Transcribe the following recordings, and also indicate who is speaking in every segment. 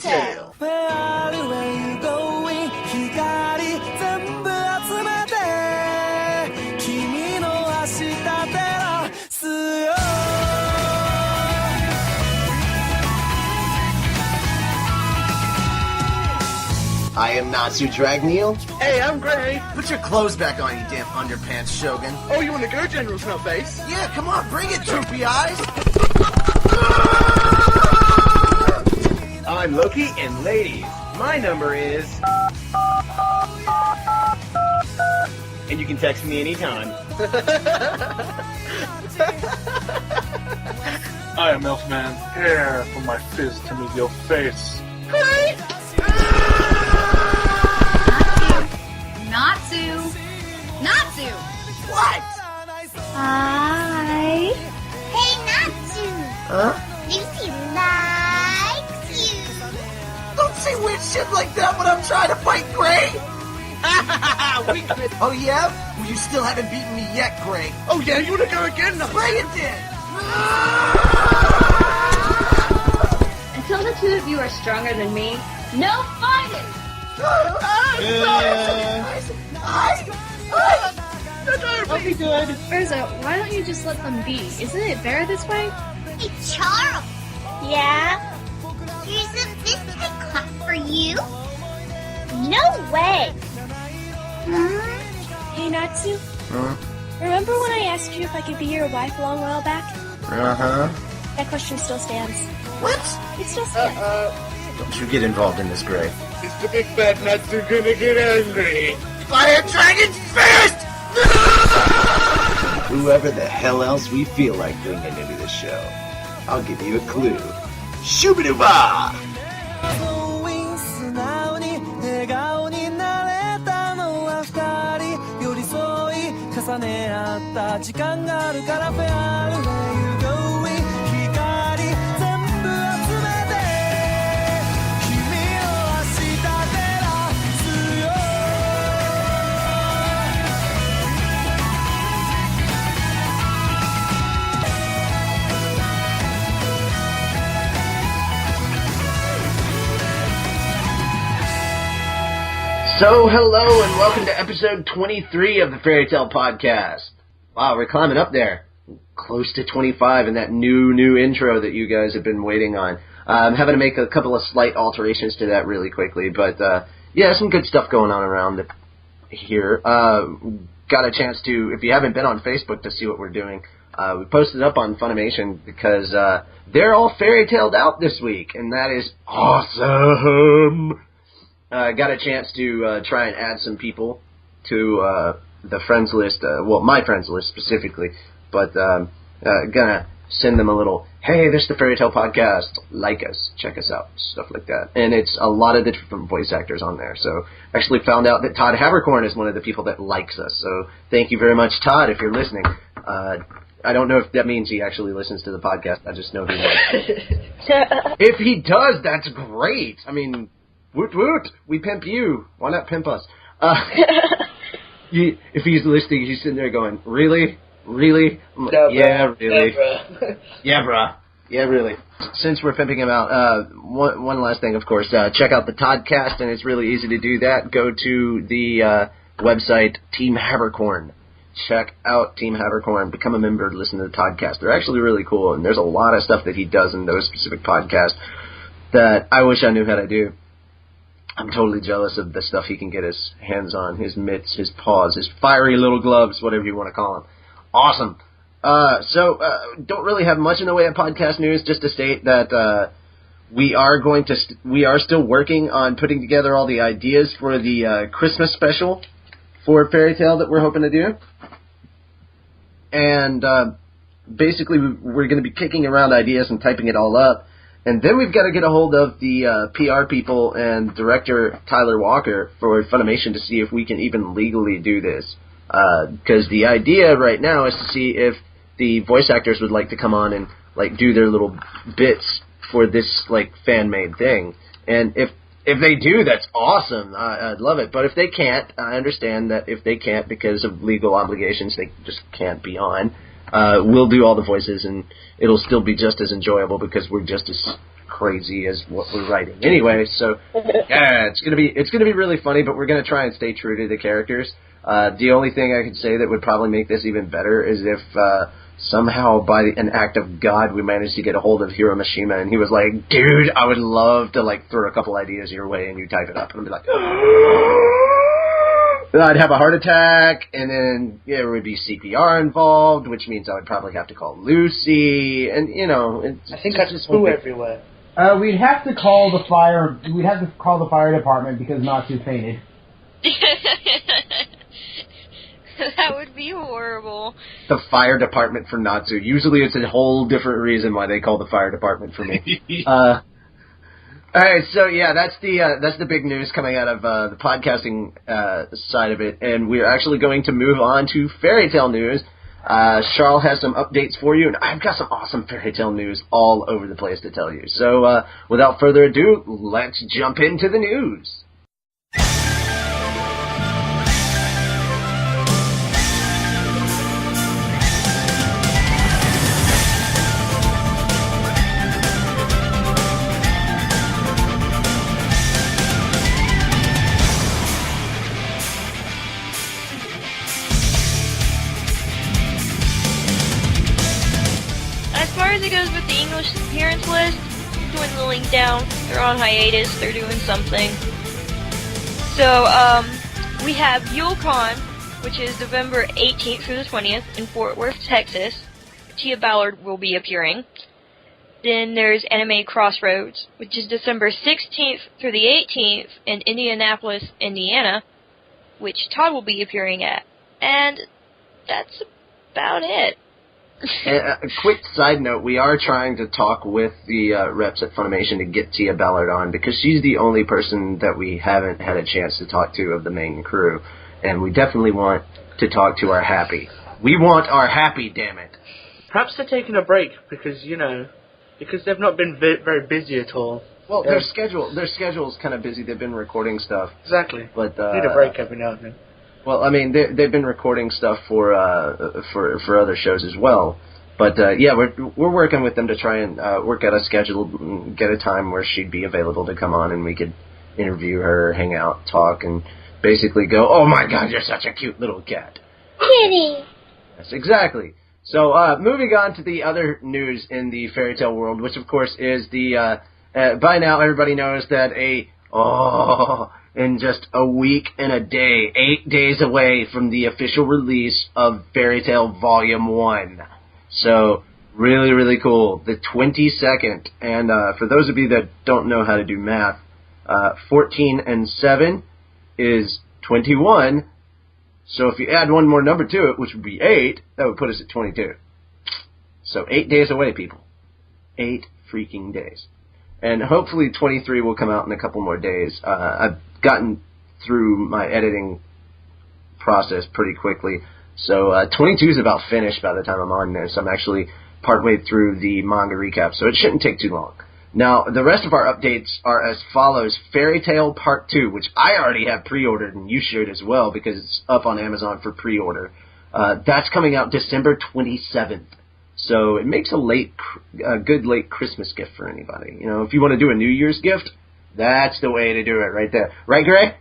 Speaker 1: Tale.
Speaker 2: I am Natsu Dragneel.
Speaker 1: Hey, I'm Gray.
Speaker 2: Put your clothes back on, you damn underpants, Shogun.
Speaker 1: Oh, you want to go, General Snowface?
Speaker 2: Yeah, come on, bring it, droopy eyes.
Speaker 3: I'm Loki, and ladies, my number is... And you can text me anytime.
Speaker 4: I am Elfman, here for my fist to meet your face.
Speaker 5: Natsu!
Speaker 2: What?
Speaker 5: Hi! Hey, Natsu!
Speaker 2: Huh?
Speaker 5: Lucy likes you!
Speaker 2: Don't say weird shit like that when I'm trying to fight Gray. Oh, yeah? Well, you still haven't beaten me yet, Gray.
Speaker 1: Oh, yeah, you want to go again?
Speaker 2: Bring it then!
Speaker 6: Until the two of you are stronger than me, no fighting!
Speaker 3: I'll be good.
Speaker 6: Urza, why don't you just let them be? Isn't it fair this way?
Speaker 5: Hey, Charle! Yeah? Here's a biscuit cup for you. No way!
Speaker 7: Hey, Natsu,
Speaker 2: Huh?
Speaker 7: remember when I asked you if I could be your wife a long while back?
Speaker 2: Uh-huh.
Speaker 7: That question still stands.
Speaker 2: What?
Speaker 7: It still stands.
Speaker 2: Don't you get involved in this, Gray.
Speaker 1: Is the big bad Natsu gonna get angry?
Speaker 2: Fire Dragon's Fist! Whoever the hell else we feel like bringing into the show, I'll give you a clue. Shooba-dooba! So, hello and welcome to episode 23 of the Fairy Tale Podcast. Wow, we're climbing up there. Close to 25 in that new intro that you guys have been waiting on. I'm having to make a couple of slight alterations to that really quickly, but yeah, some good stuff going on around here. Got a chance to, if you haven't been on Facebook to see what we're doing, we posted up on Funimation because they're all fairy tailed out this week, and that is awesome! Got a chance to try and add some people to the friends list, well, my friends list specifically, but gonna send them a little, hey, this is the Fairy Tale Podcast, like us, check us out, stuff like that. And it's a lot of the different voice actors on there, so actually found out that Todd Havercorn is one of the people that likes us, so thank you very much, Todd, if you're listening. I don't know if that means he actually listens to the podcast, I just know he does. If he does, that's great! I mean... Woot woot! We pimp you. Why not pimp us? If he's listening, he's sitting there going, really? Really? Like, yeah, really. Yeah, bruh. Yeah, really. Since we're pimping him out, one last thing, of course. Check out the Toddcast, and it's really easy to do that. Go to the website, Team Havercorn. Check out Team Havercorn. Become a member. Listen to the Toddcast. They're actually really cool, and there's a lot of stuff that he does in those specific podcasts that I wish I knew how to do. I'm totally jealous of the stuff he can get his hands on, his mitts, his paws, his fiery little gloves, whatever you want to call them. Awesome. So, don't really have much in the way of podcast news, just to state that we are still working on putting together all the ideas for the Christmas special for Fairy Tale that we're hoping to do. And basically, we're going to be kicking around ideas and typing it all up. And then we've got to get a hold of the PR people and director Tyler Walker for Funimation to see if we can even legally do this. Because the idea right now is to see if the voice actors would like to come on and like do their little bits for this like fan-made thing. And if they do, that's awesome. I'd love it. But if they can't, I understand that if they can't because of legal obligations, they just can't be on. We'll do all the voices, and it'll still be just as enjoyable because we're just as crazy as what we're writing anyway. So yeah, it's gonna be really funny, but we're gonna try and stay true to the characters. The only thing I could say that would probably make this even better is if somehow by an act of God we managed to get a hold of Hiro Mishima and he was like, dude, I would love to like throw a couple ideas your way and you type it up and I'd be like, then I'd have a heart attack and then there would be CPR involved, which means I would probably have to call Lucy and
Speaker 1: I think I just poo everywhere.
Speaker 8: We'd have to call the fire. We'd have to call the fire department because Natsu fainted.
Speaker 9: That would be horrible.
Speaker 2: The fire department for Natsu. Usually it's a whole different reason why they call the fire department for me. All right, so yeah, that's the big news coming out of the podcasting side of it, and we're actually going to move on to fairy tale news. Charle has some updates for you, and I've got some awesome fairy tale news all over the place to tell you. So without further ado, let's jump into the news.
Speaker 9: As it goes with the English appearance list, dwindling down. They're on hiatus. They're doing something. So, we have YuleCon, which is November 18th through the 20th in Fort Worth, Texas. Tia Ballard will be appearing. Then there's Anime Crossroads, which is December 16th through the 18th in Indianapolis, Indiana, which Todd will be appearing at. And that's about it.
Speaker 2: A quick side note, we are trying to talk with the reps at Funimation to get Tia Ballard on, because she's the only person that we haven't had a chance to talk to of the main crew, and we definitely want to talk to our Happy. We want our Happy, damn it.
Speaker 1: Perhaps they're taking a break because they've not been very busy at all.
Speaker 2: Well, their schedule's kind of busy. They've been recording stuff.
Speaker 1: Exactly.
Speaker 2: But
Speaker 1: need a break every now and then.
Speaker 2: Well, I mean, they've been recording stuff for other shows as well. But yeah, we're working with them to try and work out a schedule, and get a time where she'd be available to come on, and we could interview her, hang out, talk, and basically go, "Oh my God, you're such a cute little cat."
Speaker 5: Kitty.
Speaker 2: Yes, exactly. So moving on to the other news in the fairy tale world, which of course is the by now everybody knows that in just a week and a day, 8 days away from the official release of Fairy Tail Volume 1. So, really, really cool. The 22nd. And for those of you that don't know how to do math, 14 and 7 is 21. So if you add one more number to it, which would be 8, that would put us at 22. So 8 days away, people. 8 freaking days. And hopefully 23 will come out in a couple more days. I've gotten through my editing process pretty quickly. So 22 is about finished by the time I'm on this. I'm actually partway through the manga recap, so it shouldn't take too long. Now, the rest of our updates are as follows. Fairy Tail Part 2, which I already have pre-ordered, and you should as well, because it's up on Amazon for pre-order. That's coming out December 27th. So it makes a good late Christmas gift for anybody. If you want to do a New Year's gift, that's the way to do it right there. Right, Gray?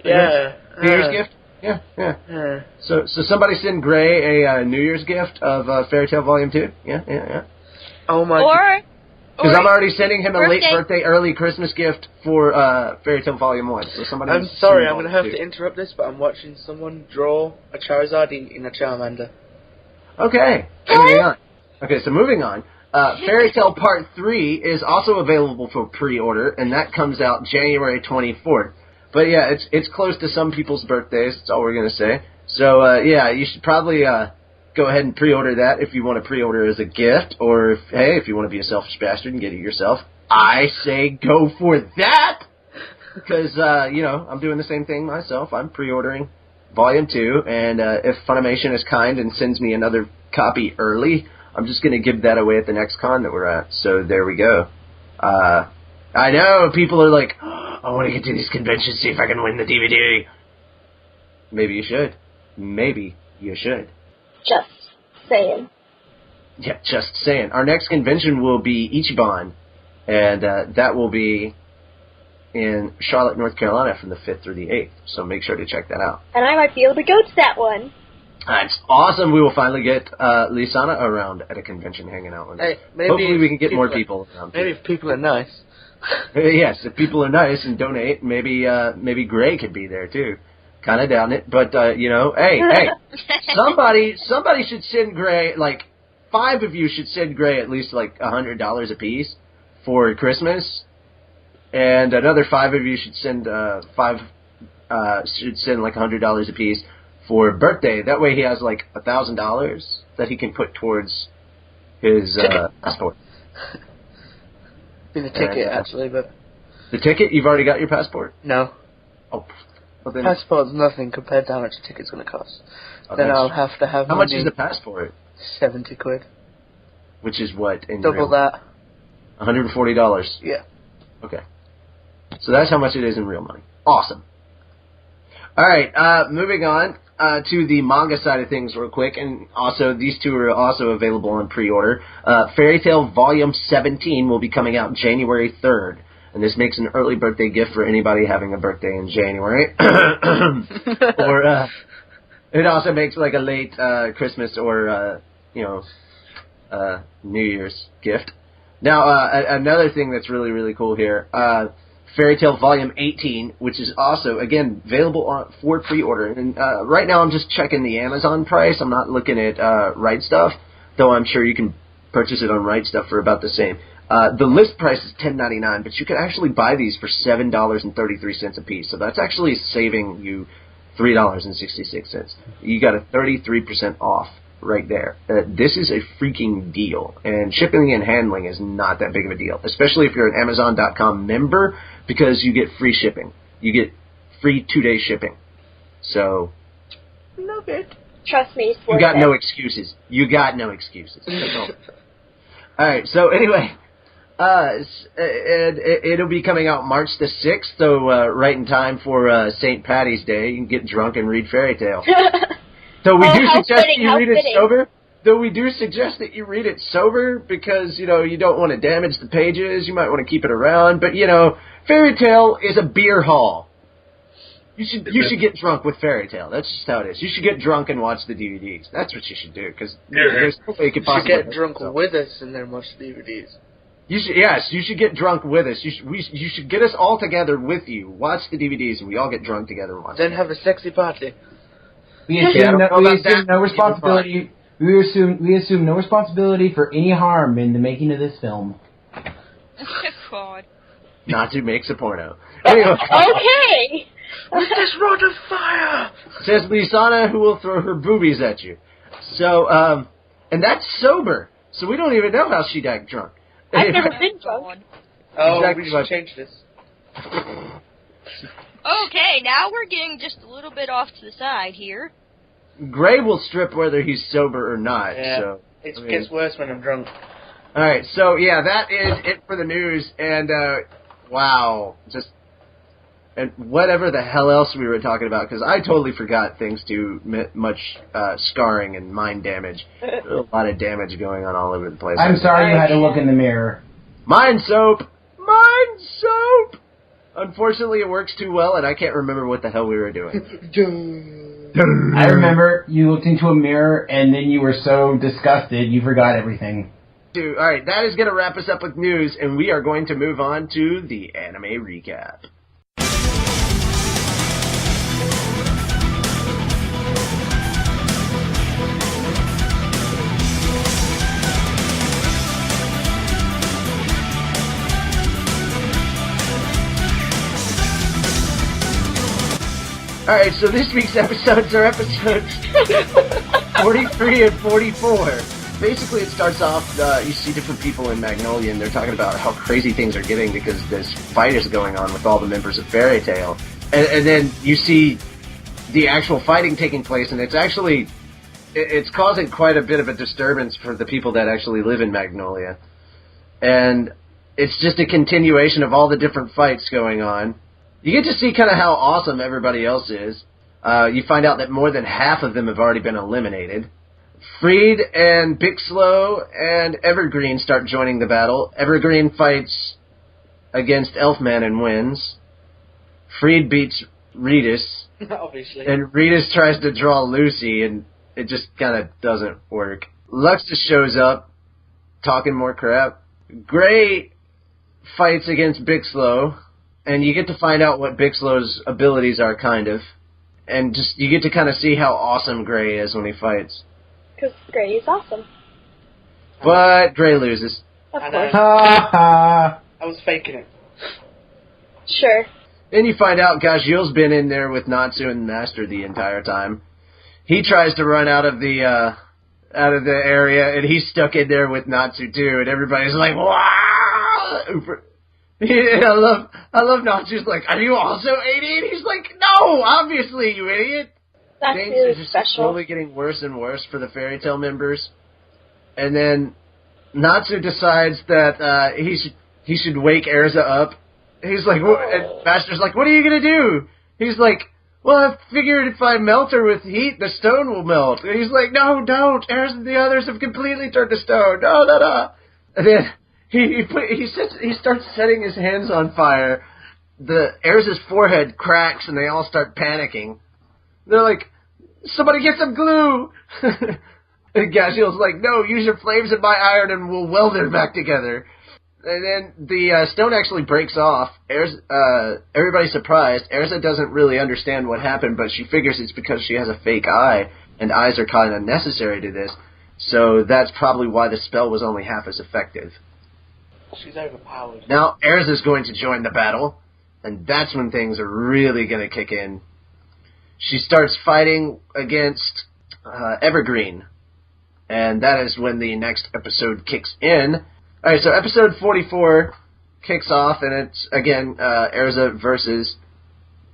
Speaker 1: Yeah.
Speaker 2: New Year's gift? Yeah. So somebody send Gray a New Year's gift of Fairy Tail Volume 2? Yeah.
Speaker 1: Oh my God.
Speaker 2: Because I'm already sending him a late birthday, early Christmas gift for Fairy Tail Volume 1. So somebody.
Speaker 1: I'm sorry, I'm going to have to interrupt this, but I'm watching someone draw a Charizard in a Charmander.
Speaker 2: Okay. Moving on. Okay, so moving on. Fairy Tail Part 3 is also available for pre-order, and that comes out January 24th. But yeah, it's close to some people's birthdays, that's all we're going to say. So yeah, you should probably go ahead and pre-order that if you want to pre-order as a gift, or if you want to be a selfish bastard and get it yourself. I say go for that! Because, I'm doing the same thing myself. I'm pre-ordering Volume 2, and if Funimation is kind and sends me another copy early, I'm just going to give that away at the next con that we're at. So there we go. I know, people are like, I want to get to these conventions, see if I can win the DVD. Maybe you should. Maybe you should.
Speaker 5: Just saying.
Speaker 2: Yeah, just saying. Our next convention will be Ichiban And that will be in Charlotte, North Carolina from the 5th through the 8th. So make sure to check that out.
Speaker 7: And I might be able to go to that one.
Speaker 2: That's awesome. We will finally get Lisana around at a convention hanging out with us.
Speaker 1: Hey, maybe
Speaker 2: hopefully we can get more people around.
Speaker 1: Maybe if people are nice.
Speaker 2: Yes, if people are nice and donate, maybe Gray could be there too. Kind of down it, but hey, somebody should send Gray, like 5 of you should send Gray at least like $100 a piece for Christmas, and another 5 of you should send like $100 a piece for birthday. That way he has like $1,000 that he can put towards his passport.
Speaker 1: Be the ticket, actually, but...
Speaker 2: The ticket? You've already got your passport?
Speaker 1: No.
Speaker 2: Oh. Well, then...
Speaker 1: Passport's nothing compared to how much a ticket's going to cost. Then I'll have to have
Speaker 2: How much is the passport?
Speaker 1: 70 quid.
Speaker 2: Which is what? In
Speaker 1: Double
Speaker 2: real?
Speaker 1: that.
Speaker 2: $140?
Speaker 1: Yeah.
Speaker 2: Okay. So that's how much it is in real money. Awesome. Alright, moving on to the manga side of things real quick, and also these two are also available on pre-order. Fairy Tail Volume 17 will be coming out January 3rd, and this makes an early birthday gift for anybody having a birthday in January. Or it also makes like a late Christmas or, New Year's gift. Now, another thing that's really, really cool here, Fairy Tail Volume 18, which is also, again, available for pre-order. And right now I'm just checking the Amazon price. I'm not looking at Right Stuff, though I'm sure you can purchase it on Right Stuff for about the same. The list price is $10.99, but you can actually buy these for $7.33 a piece. So that's actually saving you $3.66. You got a 33% off right there. This is a freaking deal, and shipping and handling is not that big of a deal, especially if you're an Amazon.com member, because you get free shipping. You get free 2-day shipping. So,
Speaker 1: Love it.
Speaker 7: Trust me, it's
Speaker 2: you
Speaker 7: worth
Speaker 2: got
Speaker 7: it.
Speaker 2: no excuses. You got no excuses. Alright, so anyway, it'll be coming out March the 6th, so right in time for St. Patty's Day. You can get drunk and read Fairy Tale. So we do suggest that you read it sober. Though we do suggest that you read it sober because, you don't want to damage the pages. You might want to keep it around. But, Fairy Tale is a beer hall. You should get drunk with Fairy Tale. That's just how it is. You should get drunk and watch the DVDs. That's what you should do, because there's no way you could possibly...
Speaker 1: You should get drunk with us and then watch the DVDs.
Speaker 2: You should get drunk with us. You should get us all together with you, watch the DVDs, and we all get drunk together and watch
Speaker 1: Then have a sexy party.
Speaker 8: We assume no responsibility. We assume no responsibility for any harm in the making of this film.
Speaker 9: God.
Speaker 2: Not to make a porno. Anyway.
Speaker 7: Okay!
Speaker 1: With this rod of fire!
Speaker 2: Says Lisana, who will throw her boobies at you. So, and that's sober. So we don't even know how she got drunk.
Speaker 7: I've never been drunk.
Speaker 1: Oh,
Speaker 2: Exactly
Speaker 1: we should change this.
Speaker 9: Okay, now we're getting just a little bit off to the side here.
Speaker 2: Gray will strip whether he's sober or not.
Speaker 1: Yeah,
Speaker 2: so
Speaker 1: it gets worse when I'm drunk.
Speaker 2: Alright, so yeah, that is it for the news, and wow, and whatever the hell else we were talking about, because I totally forgot thanks to much scarring and mind damage. A lot of damage going on all over the place.
Speaker 8: I'm sorry you had to look in the mirror.
Speaker 2: Mind soap! Mind soap! Unfortunately, it works too well, and I can't remember what the hell we were doing.
Speaker 8: I remember you looked into a mirror, and then you were so disgusted you forgot everything.
Speaker 2: Alright, that is going to wrap us up with news, and we are going to move on to the anime recap. Alright, so this week's episodes are episodes 43 and 44. Basically, it starts off, you see different people in Magnolia, and they're talking about how crazy things are getting because this fight is going on with all the members of Fairy Tail. And then you see the actual fighting taking place, and it's causing quite a bit of a disturbance for the people that actually live in Magnolia. And it's just a continuation of all the different fights going on. You get to see kind of how awesome everybody else is. You find out that more than half of them have already been eliminated. Freed and Bickslow and Evergreen start joining the battle. Evergreen fights against Elfman and wins. Freed beats Reedus.
Speaker 1: Obviously.
Speaker 2: And Reedus tries to draw Lucy, and it just kind of doesn't work. Lux just shows up, talking more crap. Gray fights against Bickslow, and you get to find out what Bicklow's abilities are, kind of. And just you get to kind of see how awesome Gray is when he fights.
Speaker 7: Because Gray is awesome.
Speaker 2: But Gray loses.
Speaker 7: Of
Speaker 1: I
Speaker 7: course.
Speaker 1: I was faking it.
Speaker 7: Sure.
Speaker 2: Then you find out Gajil's been in there with Natsu and Master the entire time. He tries to run out of the area, and he's stuck in there with Natsu too, and everybody's like, wow! And I love Natsu's like, are you also 80? And he's like, no, obviously, you idiot!
Speaker 7: That's
Speaker 2: Things
Speaker 7: really
Speaker 2: are just
Speaker 7: special.
Speaker 2: slowly getting worse and worse for the Fairy Tail members. And then Natsu decides that he should wake Erza up. He's like, and Master's like, what are you going to do? He's like, well, I figured if I melt her with heat, the stone will melt. And he's like, no, don't. Erza and the others have completely turned to stone. No. And then he starts setting his hands on fire. Erza's forehead cracks, and they all start panicking. They're like, somebody get some glue! And Gajil's like, no, use your flames in my iron and we'll weld it back together. And then the stone actually breaks off. Everybody's surprised. Erza doesn't really understand what happened, but she figures it's because she has a fake eye, and eyes are kind of necessary to this. So that's probably why the spell was only half as effective.
Speaker 1: She's overpowered. Now
Speaker 2: Erza's going to join the battle, and that's when things are really going to kick in. She starts fighting against Evergreen, and that is when the next episode kicks in. Alright, so episode 44 kicks off, and it's, again, Erza versus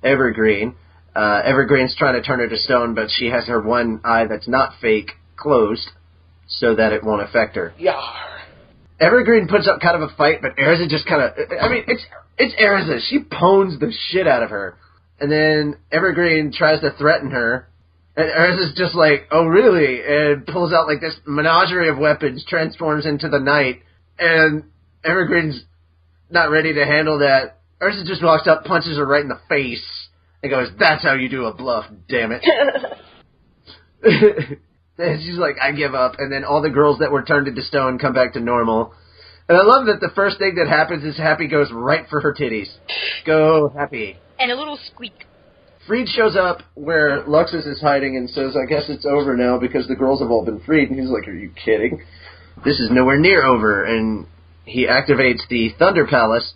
Speaker 2: Evergreen. Evergreen's trying to turn her to stone, but she has her one eye that's not fake closed, so that it won't affect her.
Speaker 1: Yar.
Speaker 2: Evergreen puts up kind of a fight, but Erza just kind of... I mean, it's Erza. She pwns the shit out of her. And then Evergreen tries to threaten her, and Erza's just like, oh really? And pulls out like this menagerie of weapons, transforms into the night, and Evergreen's not ready to handle that. Erza just walks up, punches her right in the face, and goes, that's how you do a bluff, damn it. And she's like, I give up. And then all the girls that were turned into stone come back to normal. And I love that the first thing that happens is Happy goes right for her titties. Go, Happy.
Speaker 9: And a little squeak.
Speaker 2: Freed shows up where Luxus is hiding and says, I guess it's over now because the girls have all been freed. And he's like, are you kidding? This is nowhere near over. And he activates the Thunder Palace,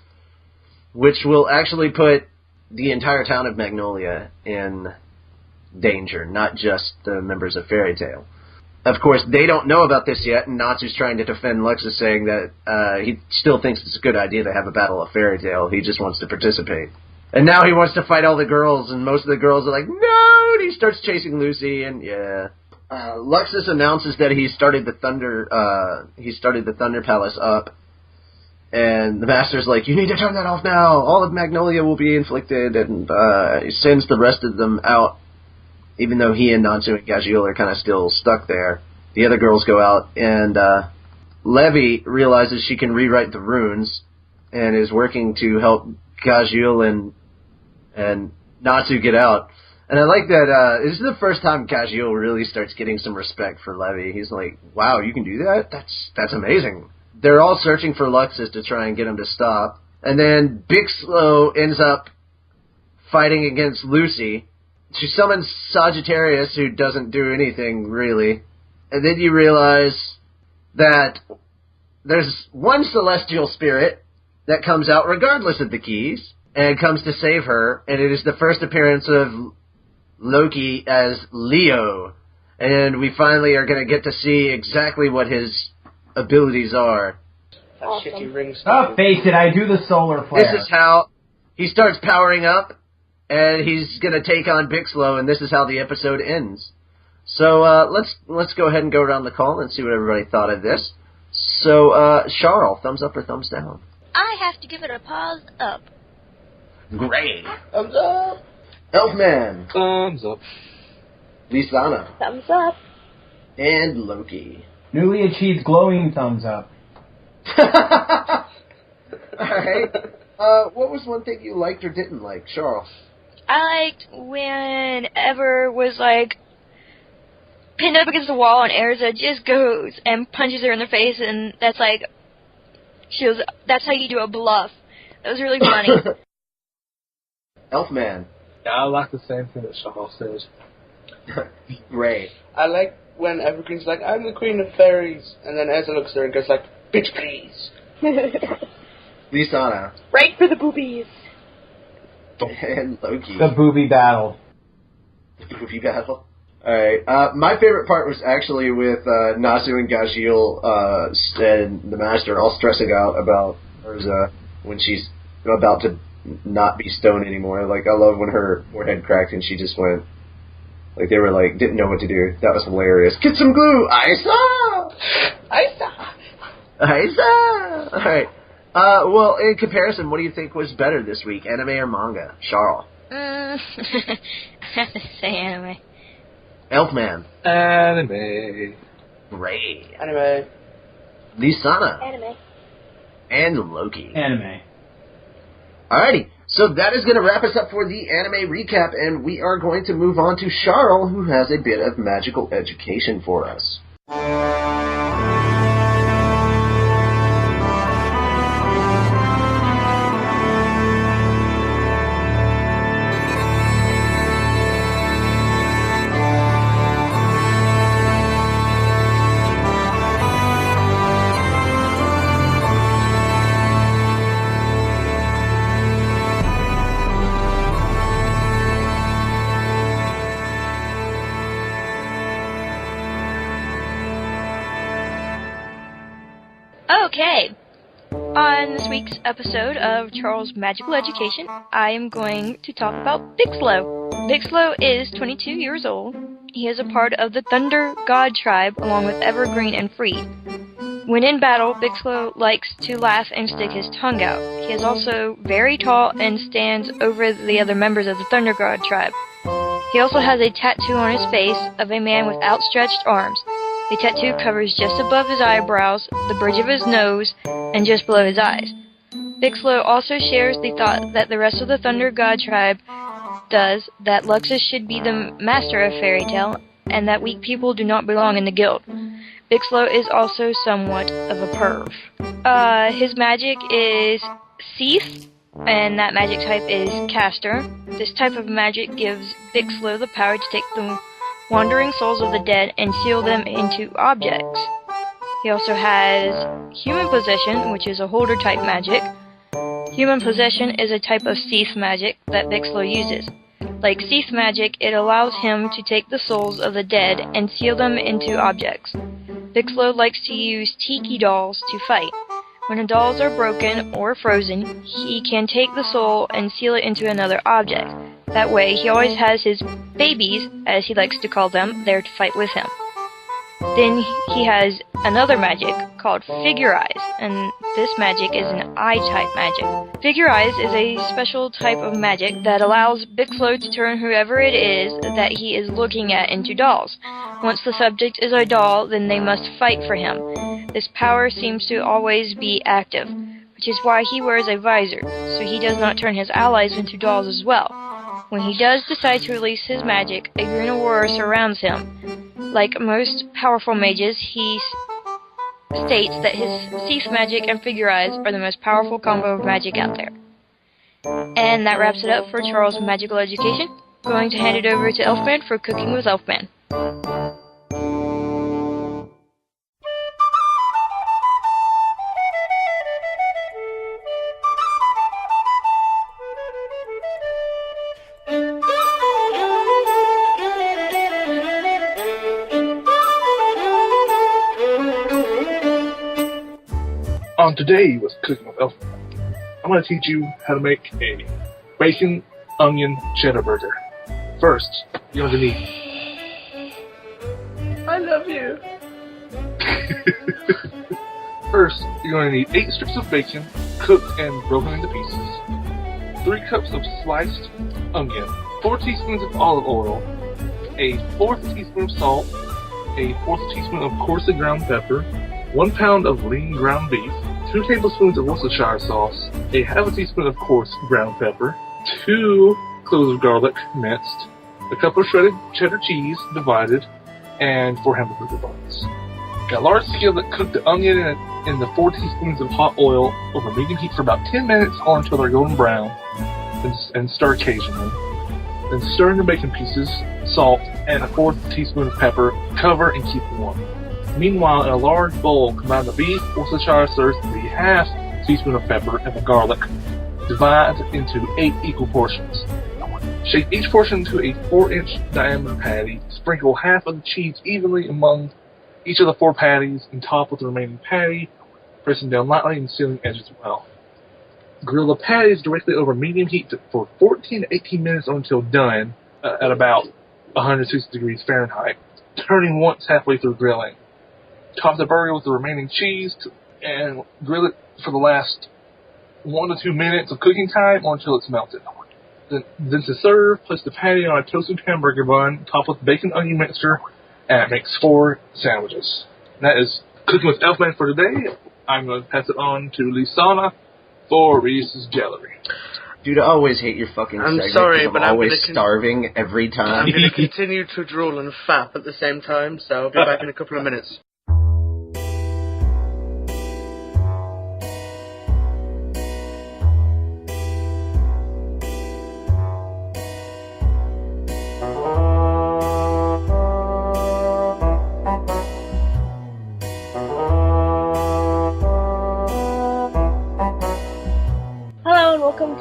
Speaker 2: which will actually put the entire town of Magnolia in danger, not just the members of Fairy Tail. Of course, they don't know about this yet, and Natsu's trying to defend Luxus, saying that he still thinks it's a good idea to have a battle of Fairy Tail. He just wants to participate. And now he wants to fight all the girls, and most of the girls are like, no! And he starts chasing Lucy, and yeah. Luxus announces that he started the Thunder Palace up, and the Master's like, you need to turn that off now! All of Magnolia will be inflicted, and he sends the rest of them out, even though he and Natsu and Gajil are kind of still stuck there. The other girls go out, and Levy realizes she can rewrite the runes, and is working to help Gajil and Natsu get out. And I like that this is the first time Gajil really starts getting some respect for Levy. He's like, wow, you can do that? That's amazing. They're all searching for Luxus to try and get him to stop. And then Bickslow ends up fighting against Lucy. She summons Sagittarius, who doesn't do anything, really. And then you realize that there's one celestial spirit that comes out regardless of the keys, and comes to save her, and it is the first appearance of Loki as Leo. And we finally are going to get to see exactly what his abilities are.
Speaker 1: That shitty ring
Speaker 8: Oh, face it, I do the solar flare.
Speaker 2: This is how he starts powering up, and he's going to take on Bickslow, and this is how the episode ends. So let's go ahead and go around the call and see what everybody thought of this. So, Charle, thumbs up or thumbs down?
Speaker 9: I have to give it a paws up.
Speaker 2: Great. Thumbs up. Elfman.
Speaker 4: Thumbs up.
Speaker 2: Lisana.
Speaker 7: Thumbs up.
Speaker 2: And Loki.
Speaker 8: Newly achieved glowing thumbs up.
Speaker 2: Alright. What was one thing you liked or didn't like, Charle?
Speaker 9: I liked when Ever was like pinned up against the wall and Erza just goes and punches her in the face, and that's like that's how you do a bluff. That was really funny.
Speaker 2: Elfman.
Speaker 4: Yeah, I like the same thing that Charle says.
Speaker 2: Ray.
Speaker 1: I like when Evergreen's like, I'm the queen of fairies, and then Erza looks at her and goes like, bitch please.
Speaker 2: Lisana.
Speaker 7: Right for the boobies.
Speaker 2: And Loki.
Speaker 8: The booby battle.
Speaker 2: The booby battle. Alright, my favorite part was actually with Nasu and Gajil and the Master all stressing out about Erza when she's about to not be stoned anymore. Like, I love when her forehead cracked and she just went, like, they were like, didn't know what to do. That was hilarious. Get some glue! I saw! Alright. Well, in comparison, what do you think was better this week, anime or manga? Charle.
Speaker 9: I have to say anime.
Speaker 2: Elfman.
Speaker 4: Anime.
Speaker 2: Ray.
Speaker 1: Anime.
Speaker 2: Lisana.
Speaker 7: Anime.
Speaker 2: And Loki.
Speaker 8: Anime.
Speaker 2: Alrighty, so that is going to wrap us up for the anime recap, and we are going to move on to Charle, who has a bit of magical education for us.
Speaker 9: Okay. On this week's episode of Charle's Magical Education, I am going to talk about Bickslow. Bickslow is 22 years old. He is a part of the Thunder God tribe along with Evergreen and Freed. When in battle, Bickslow likes to laugh and stick his tongue out. He is also very tall and stands over the other members of the Thunder God tribe. He also has a tattoo on his face of a man with outstretched arms. The tattoo covers just above his eyebrows, the bridge of his nose, and just below his eyes. Bickslow also shares the thought that the rest of the Thunder God tribe does, that Luxus should be the master of fairy tale, and that weak people do not belong in the guild. Bickslow is also somewhat of a perv. His magic is Seath, and that magic type is Caster. This type of magic gives Bickslow the power to take the wandering souls of the dead and seal them into objects. He also has Human Possession, which is a holder type magic. Human Possession is a type of Seath magic that Bickslow uses. Like Seath magic, it allows him to take the souls of the dead and seal them into objects. Bickslow likes to use tiki dolls to fight. When the dolls are broken or frozen, he can take the soul and seal it into another object. That way, he always has his babies, as he likes to call them, there to fight with him. Then he has another magic called Figure Eyes, and this magic is an eye-type magic. Figure Eyes is a special type of magic that allows Bickslow to turn whoever it is that he is looking at into dolls. Once the subject is a doll, then they must fight for him. This power seems to always be active, which is why he wears a visor, so he does not turn his allies into dolls as well. When he does decide to release his magic, a green aurora surrounds him. Like most powerful mages, he states that his Seath magic and Figure Eyes are the most powerful combo of magic out there. And that wraps it up for Charle's Magical Education. Going to hand it over to Elfman for Cooking with Elfman.
Speaker 4: On today with Cooking with Elfman, I'm going to teach you how to make a bacon, onion, cheddar burger. First, you're going to need...
Speaker 1: I love you.
Speaker 4: First, you're going to need 8 strips of bacon, cooked and broken into pieces, 3 cups of sliced onion, 4 teaspoons of olive oil, a 1/4 teaspoon of salt, a 1/4 teaspoon of coarsely ground pepper, 1 pound of lean ground beef, 2 tablespoons of Worcestershire sauce, a half a teaspoon of coarse ground pepper, 2 cloves of garlic minced, a cup of shredded cheddar cheese divided, and 4 hamburger buns. A large skillet, cook the onion in the 4 teaspoons of hot oil over medium heat for about 10 minutes or until they're golden brown, and stir occasionally. Then stir in the bacon pieces, salt, and a 4th teaspoon of pepper. Cover and keep warm. Meanwhile, in a large bowl, combine the beef, Worcestershire sauce, the half teaspoon of pepper, and the garlic. Divide into 8 equal portions. Shape each portion into a 4-inch diameter patty. Sprinkle half of the cheese evenly among each of the 4 patties and top with the remaining patty, pressing down lightly and sealing edges well. Grill the patties directly over medium heat for 14 to 18 minutes until done at about 160 degrees Fahrenheit, turning once halfway through grilling. Top the burger with the remaining cheese and grill it for the last 1 to 2 minutes of cooking time or until it's melted. Then to serve, place the patty on a toasted hamburger bun, top with bacon onion mixture, and makes 4 sandwiches. And that is Cooking with Elfman for today. I'm going to pass it on to Lisana for Reedus Gallery.
Speaker 2: Dude, I always hate your fucking segment.
Speaker 1: I'm sorry, but I'm
Speaker 2: always starving every time.
Speaker 1: I'm going to continue to drool and fap at the same time, so I'll be back in a couple of minutes.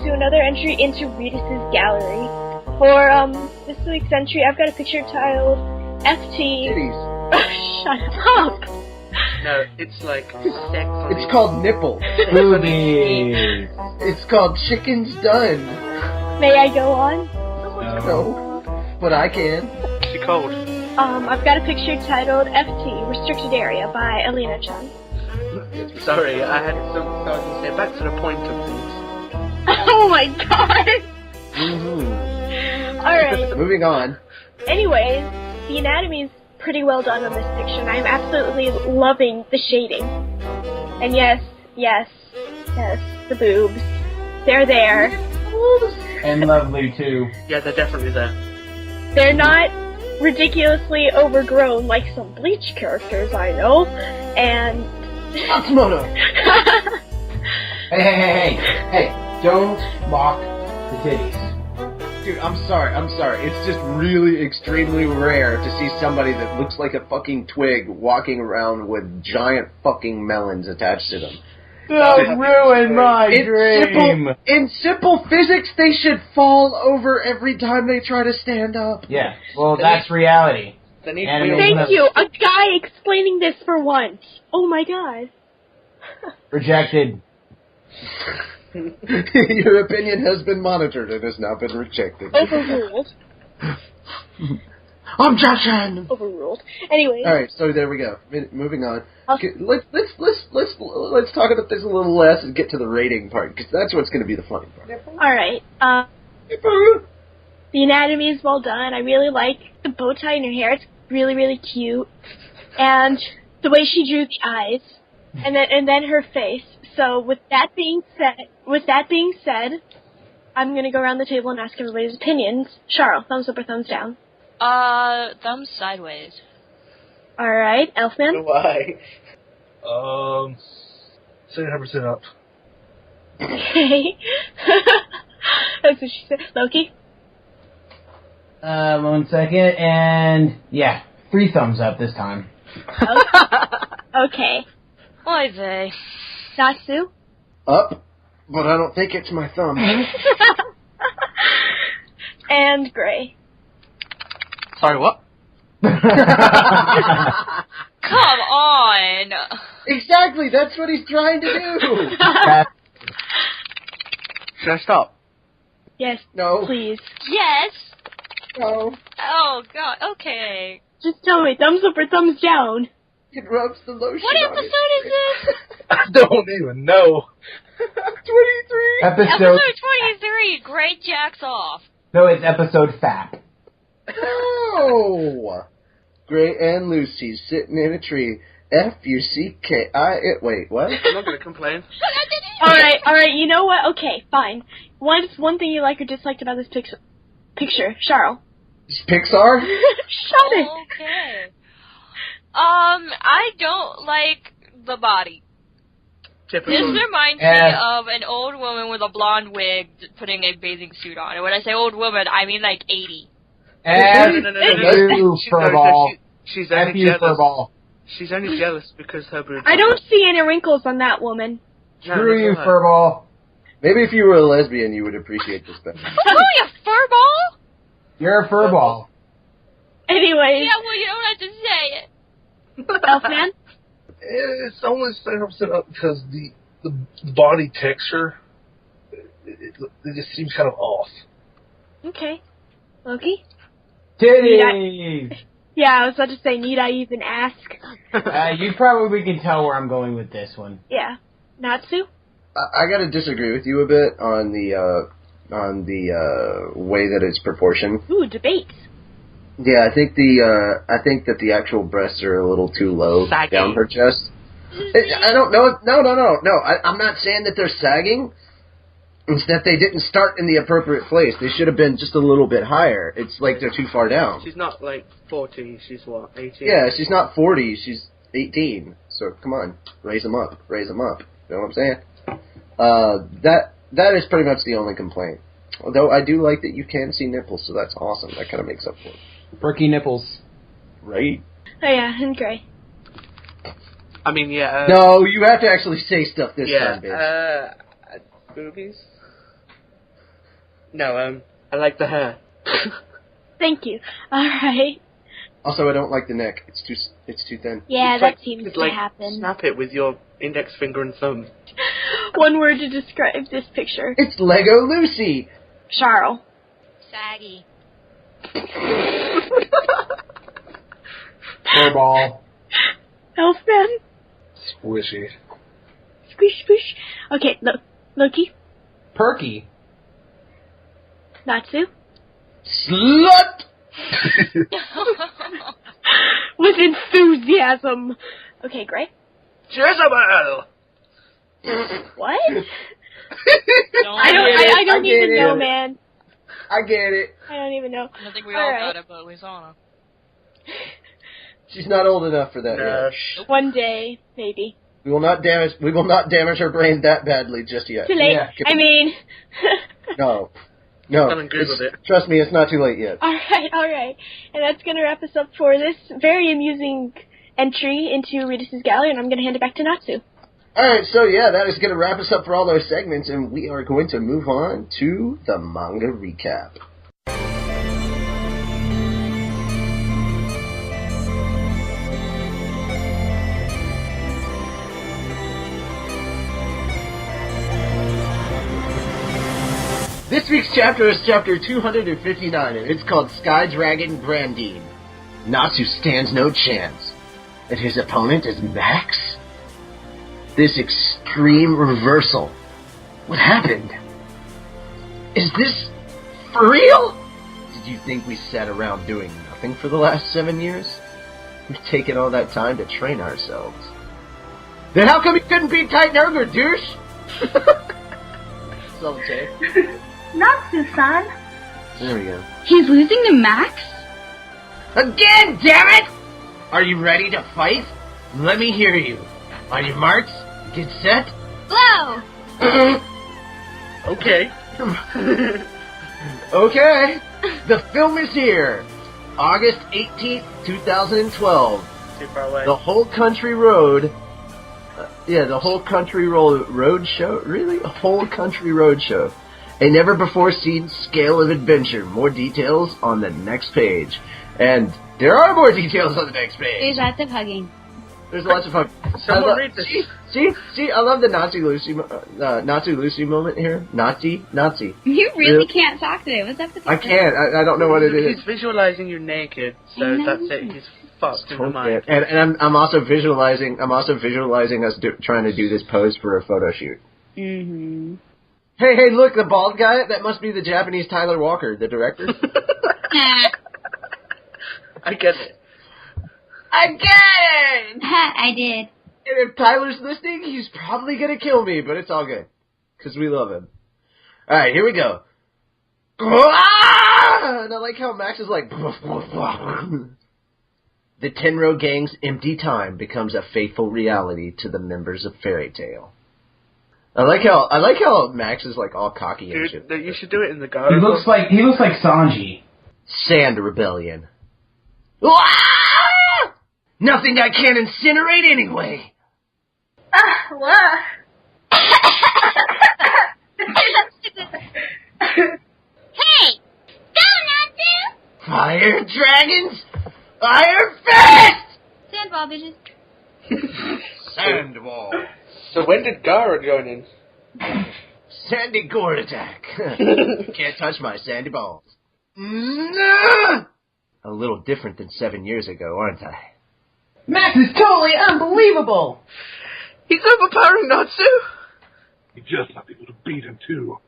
Speaker 9: To another entry into Reedus Gallery. For this week's entry, I've got a picture titled FT. Shut up!
Speaker 1: No, it's like sex on
Speaker 2: It's called nipple.
Speaker 8: Boobies.
Speaker 2: It's called chicken's done.
Speaker 9: May I go on?
Speaker 2: No, but I can.
Speaker 1: She cold.
Speaker 9: I've got a picture titled FT, Restricted Area by Alina Chung.
Speaker 1: Sorry, I had something to say. Back to the point of things.
Speaker 9: Oh my god!
Speaker 2: Mm-hmm.
Speaker 9: Alright.
Speaker 2: Moving on.
Speaker 9: Anyways, the anatomy is pretty well done on this picture, and I'm absolutely loving the shading. And yes, the boobs. They're there.
Speaker 8: And lovely, too.
Speaker 1: Yeah, they're definitely there.
Speaker 9: They're not ridiculously overgrown like some Bleach characters I know, and...
Speaker 2: Matsumoto!
Speaker 8: Hey. Don't mock the titties.
Speaker 2: Dude, I'm sorry. It's just really extremely rare to see somebody that looks like a fucking twig walking around with giant fucking melons attached to them.
Speaker 8: Don't ruin my dream!
Speaker 2: In simple physics, they should fall over every time they try to stand up.
Speaker 8: Yeah, well, that's reality.
Speaker 9: Thank you! A guy explaining this for once! Oh my god.
Speaker 8: Rejected.
Speaker 2: Your opinion has been monitored and has now been rejected.
Speaker 9: Overruled.
Speaker 2: Objection!
Speaker 9: Overruled. Anyway.
Speaker 2: Alright, so there we go. Moving on. Okay, let's talk about this a little less and get to the rating part, because that's what's going to be the funny part.
Speaker 9: Alright. The anatomy is well done. I really like the bow tie in her hair. It's really, really cute. And the way she drew the eyes. And then her face. So with that being said, I'm gonna go around the table and ask everybody's opinions. Charle, thumbs up or thumbs down?
Speaker 7: Thumbs sideways.
Speaker 9: Alright, Elfman?
Speaker 1: Why?
Speaker 4: 700% up.
Speaker 9: Okay. That's what she said. Loki?
Speaker 8: 1 second, and yeah, 3 thumbs up this time.
Speaker 9: Okay.
Speaker 7: Oy vey.
Speaker 9: Natsu?
Speaker 2: Up, but I don't think it's my thumb.
Speaker 9: And Gray.
Speaker 1: Sorry, what?
Speaker 7: Come on!
Speaker 2: Exactly, that's what he's trying to do!
Speaker 1: Should I stop?
Speaker 9: Yes.
Speaker 2: No.
Speaker 9: Please.
Speaker 7: Yes!
Speaker 2: No.
Speaker 7: Oh god, okay.
Speaker 9: Just tell me, thumbs up or thumbs down?
Speaker 2: It rubs the lotion
Speaker 7: What
Speaker 2: on
Speaker 7: episode
Speaker 2: it.
Speaker 7: is this?
Speaker 4: I don't even know.
Speaker 2: 23!
Speaker 7: Episode 23, Great Jacks Off.
Speaker 8: No, it's episode FAP.
Speaker 2: No! Gray and Lucy sitting in a tree, F-U-C-K-I... Wait, what?
Speaker 1: I'm not going to complain.
Speaker 7: Alright, you know what? Okay, fine. What's one thing you like or disliked about this picture? Charle.
Speaker 2: Pixar?
Speaker 7: Shut it!
Speaker 9: Okay. I don't like the body.
Speaker 1: Typical.
Speaker 9: This reminds me of an old woman with a blonde wig putting a bathing suit on. And when I say old woman, I mean like 80.
Speaker 8: You furball.
Speaker 1: She's only jealous.
Speaker 8: Furball.
Speaker 1: She's only jealous because her boobs.
Speaker 7: I don't see any wrinkles on that woman.
Speaker 8: Screw you, furball.
Speaker 2: Maybe if you were a lesbian, you would appreciate this better.
Speaker 9: Oh, you furball?
Speaker 8: You're a furball.
Speaker 7: Anyways.
Speaker 9: Yeah, well, you don't have to say it.
Speaker 7: Elfman?
Speaker 4: It's only 7% up because the body texture, it just seems kind of off.
Speaker 7: Okay. Loki?
Speaker 8: Titties!
Speaker 7: Yeah, I was about to say, need I even ask?
Speaker 8: You probably can tell where I'm going with this one.
Speaker 7: Yeah. Natsu?
Speaker 2: I gotta disagree with you a bit on the way that it's proportioned.
Speaker 7: Ooh, debates.
Speaker 2: Yeah, I think that the actual breasts are a little too low down her chest. I don't know. No. I'm not saying that they're sagging. It's that they didn't start in the appropriate place. They should have been just a little bit higher. It's like they're too far down.
Speaker 1: She's not like 40. She's what, 18?
Speaker 2: Yeah, she's not 40. She's 18. So come on, raise them up. You know what I'm saying? That is pretty much the only complaint. Although I do like that you can see nipples, so that's awesome. That kind of makes up for it.
Speaker 8: Perky nipples.
Speaker 2: Right?
Speaker 7: Oh yeah, and gray.
Speaker 1: I mean, yeah.
Speaker 2: No, you have to actually say stuff this time, bitch.
Speaker 1: Boobies? No, I like the hair.
Speaker 7: Thank you. Alright.
Speaker 2: Also, I don't like the neck. It's too thin.
Speaker 7: Yeah,
Speaker 1: It's
Speaker 7: that
Speaker 1: like,
Speaker 7: seems to
Speaker 1: like,
Speaker 7: happen.
Speaker 1: Snap it with your index finger and thumb.
Speaker 7: One word to describe this picture.
Speaker 2: It's Lego Lucy!
Speaker 7: Charle.
Speaker 9: Saggy.
Speaker 8: Furball.
Speaker 7: Elfman.
Speaker 4: Squishy.
Speaker 7: Squish, squish. Okay, Loki.
Speaker 8: Perky.
Speaker 7: Natsu.
Speaker 2: Slut!
Speaker 7: With enthusiasm. Okay, Gray.
Speaker 1: Jezebel!
Speaker 7: What? I don't even know, man.
Speaker 2: I get it.
Speaker 7: I don't even know.
Speaker 9: I don't think we all got it, but Lizana.
Speaker 2: She's not old enough for that yet.
Speaker 7: One day, maybe.
Speaker 2: We will not damage her brain that badly just yet.
Speaker 7: Too late.
Speaker 2: Yeah.
Speaker 7: I mean...
Speaker 2: No. Trust me, it's not too late yet.
Speaker 7: Alright. And that's going to wrap us up for this very amusing entry into Reedus' Gallery, and I'm going to hand it back to Natsu.
Speaker 2: Alright, so yeah, that is going to wrap us up for all those segments, and we are going to move on to the manga recap. This week's chapter is chapter 259, and it's called Sky Dragon Brandine. Natsu stands no chance, and his opponent is Max? This extreme reversal. What happened? Is this for real? Did you think we sat around doing nothing for the last 7 years? We've taken all that time to train ourselves. Then how come you couldn't beat Titan Ogre, douche? Salute.
Speaker 10: Natsu-san.
Speaker 2: There we go.
Speaker 10: He's losing to Max?
Speaker 2: Again, damn it! Are you ready to fight? Let me hear you. On your marks, get set.
Speaker 10: Blow!
Speaker 1: Okay.
Speaker 2: Okay. The film is here. August 18th, 2012.
Speaker 1: Too far away.
Speaker 2: The Whole Country Road. The Whole Country Road Show? Really? A Whole Country Road Show. A never-before-seen scale of adventure. More details on the next page. And there are more details on the next page.
Speaker 10: There's lots of hugging.
Speaker 2: There's lots of fun.
Speaker 1: Someone read this.
Speaker 2: See, I love the Nazi Lucy moment here. Nazi.
Speaker 10: You really can't talk today. What's up with you?
Speaker 2: I can't. I don't know what it is.
Speaker 1: He's visualizing you naked, so that's it. He's fucked in the mind.
Speaker 2: And I'm also visualizing us trying to do this pose for a photo shoot.
Speaker 10: Mm-hmm.
Speaker 2: Hey, look, the bald guy. That must be the Japanese Tyler Walker, the director.
Speaker 1: I get it.
Speaker 2: Again!
Speaker 10: I did.
Speaker 2: And if Tyler's listening, he's probably gonna kill me, but it's all good. Because we love him. Alright, here we go. And I like how Max is like... The Tenro Gang's empty time becomes a fateful reality to the members of Fairy Tale. I like how Max is like all cocky and shit.
Speaker 1: You should do it in the garden.
Speaker 8: He looks like Sanji.
Speaker 2: Sand Rebellion. Nothing I can't incinerate anyway.
Speaker 5: What? Hey! Don't Natsu!
Speaker 2: Fire dragons! Iron Fist!
Speaker 10: Sandball, bitches.
Speaker 2: Sandball.
Speaker 1: So when did Gara join in?
Speaker 2: Sandy Gourd attack. Can't touch my sandy balls. A little different than 7 years ago, aren't I?
Speaker 8: Max is totally unbelievable!
Speaker 1: He's overpowering Natsu!
Speaker 4: You just might be able to beat him, too.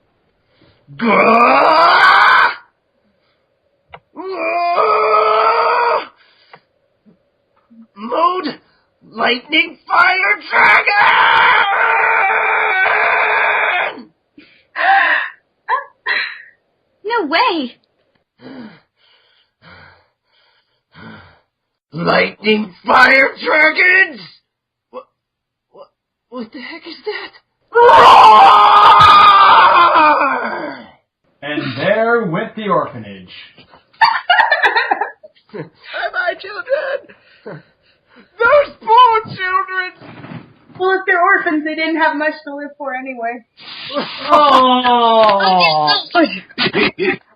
Speaker 2: Mode Lightning Fire Dragon!
Speaker 10: No way.
Speaker 2: Lightning Fire Dragons! What the heck is that?
Speaker 8: And there went the orphanage.
Speaker 1: Bye-bye, children!
Speaker 2: Those poor children!
Speaker 7: Well, if they're orphans, they didn't have much to live for anyway.
Speaker 8: Oh!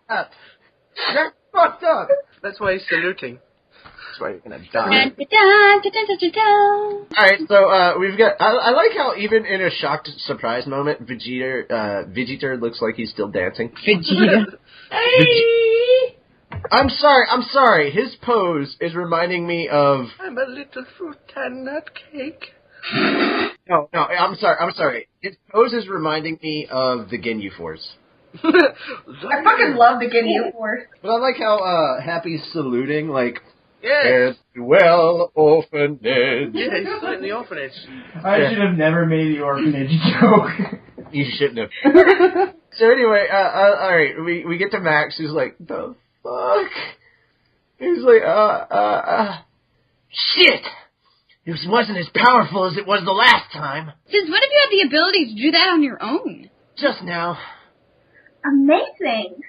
Speaker 2: That's fucked up!
Speaker 1: That's why he's saluting.
Speaker 2: That's why you're gonna die.
Speaker 10: Dun-dun-dun-dun-dun-dun.
Speaker 2: Alright, so, we've got... I like how even in a shocked surprise moment, Vegeta looks like he's still dancing.
Speaker 10: Vegeta.
Speaker 2: Hey! I'm sorry. His pose is reminding me of...
Speaker 1: I'm a little fruit and nut cake.
Speaker 2: No, I'm sorry. His pose is reminding me of the Ginyu Force.
Speaker 7: I fucking love the Ginyu Force.
Speaker 2: But I like how, Happy's saluting, like...
Speaker 1: Yes.
Speaker 2: Well, orphanage.
Speaker 1: Yeah, he's still in the orphanage.
Speaker 8: I should have never made the orphanage joke.
Speaker 2: You shouldn't have. So anyway, alright, we get to Max, who's like, the fuck? He's like, shit! This wasn't as powerful as it was the last time.
Speaker 10: Since when have you had the ability to do that on your own?
Speaker 2: Just now.
Speaker 5: Amazing.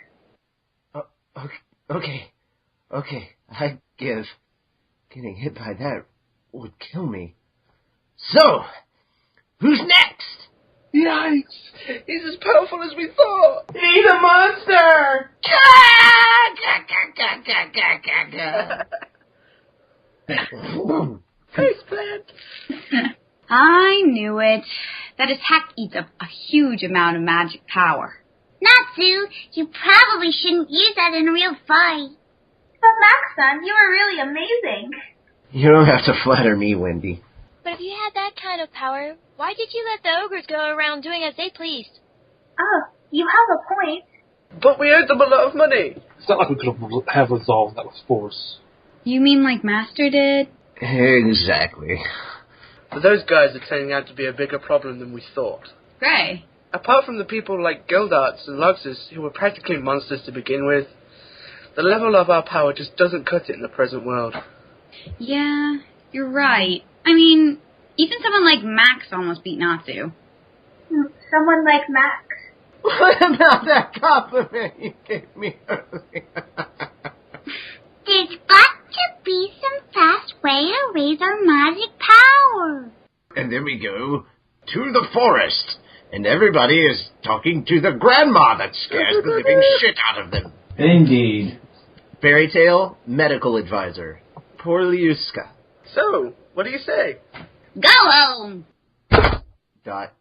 Speaker 2: Okay, I give. Getting hit by that would kill me. So, who's next?
Speaker 1: Yikes! He's as powerful as we thought!
Speaker 8: He's a monster!
Speaker 1: Face plant!
Speaker 10: I knew it. That attack eats up a huge amount of magic power.
Speaker 5: Natsu, you probably shouldn't use that in a real fight. But Max-san, you were really amazing.
Speaker 2: You don't have to flatter me, Wendy.
Speaker 9: But if you had that kind of power, why did you let the ogres go around doing as they pleased?
Speaker 5: Oh, you have a point.
Speaker 1: But we owed them a lot of money.
Speaker 4: It's not like we could have resolved that with force.
Speaker 10: You mean like Master did?
Speaker 2: Exactly.
Speaker 1: But those guys are turning out to be a bigger problem than we thought.
Speaker 10: Gray.
Speaker 1: Apart from the people like Gildarts and Luxus, who were practically monsters to begin with, the level of our power just doesn't cut it in the present world.
Speaker 10: Yeah, you're right. I mean, even someone like Max almost beat Natsu.
Speaker 5: Someone like Max.
Speaker 2: What about that compliment you gave me earlier?
Speaker 5: There's got to be some fast way to raise our magic power.
Speaker 2: And then we go to the forest, and everybody is talking to the grandma that scares the living shit out of them.
Speaker 8: Indeed.
Speaker 2: Fairy Tale Medical Advisor, Porliuska.
Speaker 1: So, what do you say?
Speaker 10: Go home!
Speaker 2: Dot.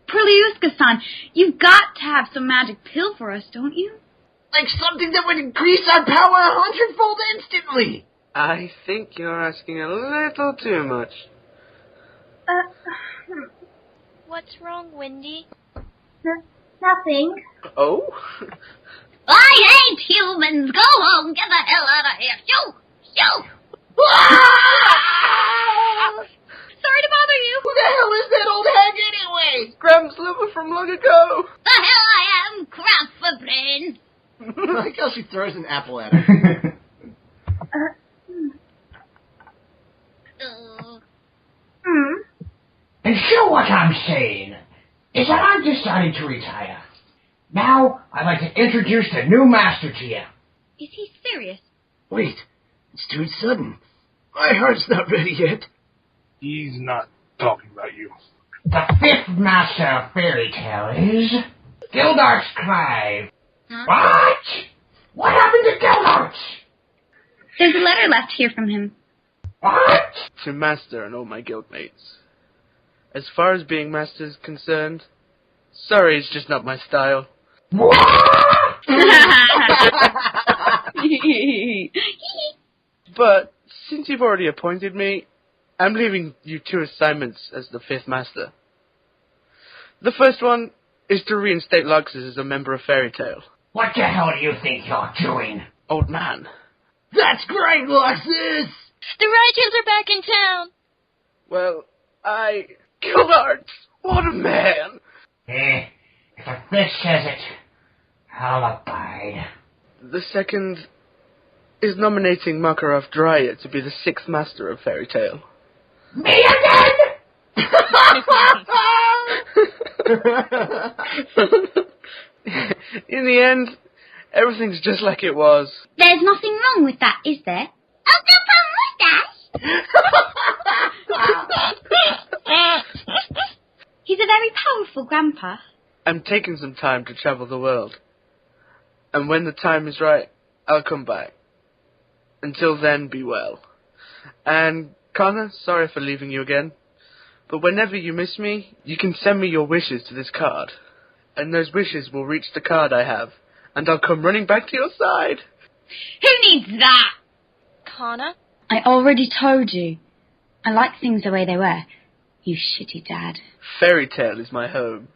Speaker 10: Perliuska-san, you've got to have some magic pill for us, don't you?
Speaker 2: Like something that would increase our power 100-fold instantly.
Speaker 1: I think you're asking a little too much.
Speaker 9: What's wrong, Wendy?
Speaker 5: Nothing.
Speaker 1: Oh?
Speaker 5: I hate humans! Go home! Get the hell out of here! Shoo! Shoo! Sorry to bother you.
Speaker 2: Who the hell is that old hag anyway?
Speaker 1: Gramps' liver from long ago.
Speaker 5: The hell I am! Crap for brains!
Speaker 2: I like how she throws an apple at him.
Speaker 8: And so what I'm saying is that I'm deciding to retire. Now, I'd like to introduce the new master to you.
Speaker 10: Is he serious?
Speaker 2: Wait, it's too sudden. My heart's not ready yet.
Speaker 4: He's not talking about you.
Speaker 8: The fifth master of fairy tale is Gildarts Clive.
Speaker 10: Huh?
Speaker 8: What? What happened to Gildarts?
Speaker 10: There's a letter left here from him.
Speaker 8: What?
Speaker 1: To Master and all my guildmates. As far as being Master is concerned, sorry, it's just not my style.
Speaker 8: What?
Speaker 1: But, since you've already appointed me, I'm leaving you 2 assignments as the 5th Master. The first one is to reinstate Luxus as a member of Fairy Tale.
Speaker 8: What the hell do you think you're doing?
Speaker 1: Old man.
Speaker 2: That's great, Luxus!
Speaker 9: The Righteous are back in town!
Speaker 1: Well, Gildarts, what a man!
Speaker 8: If the fifth says it, I'll abide.
Speaker 1: The second is nominating Makarov Dryer to be the 6th Master of Fairy Tale.
Speaker 8: Me again?
Speaker 1: In the end, everything's just like it was.
Speaker 10: There's nothing wrong with that, is there?
Speaker 5: Oh, Grandpa Moustache!
Speaker 10: He's a very powerful grandpa.
Speaker 1: I'm taking some time to travel the world. And when the time is right, I'll come back. Until then, be well. And, Connor, sorry for leaving you again. But whenever you miss me, you can send me your wishes to this card. And those wishes will reach the card I have. And I'll come running back to your side.
Speaker 10: Who needs that?
Speaker 9: Connor?
Speaker 10: I already told you. I like things the way they were. You shitty dad.
Speaker 1: Fairy Tale is my home.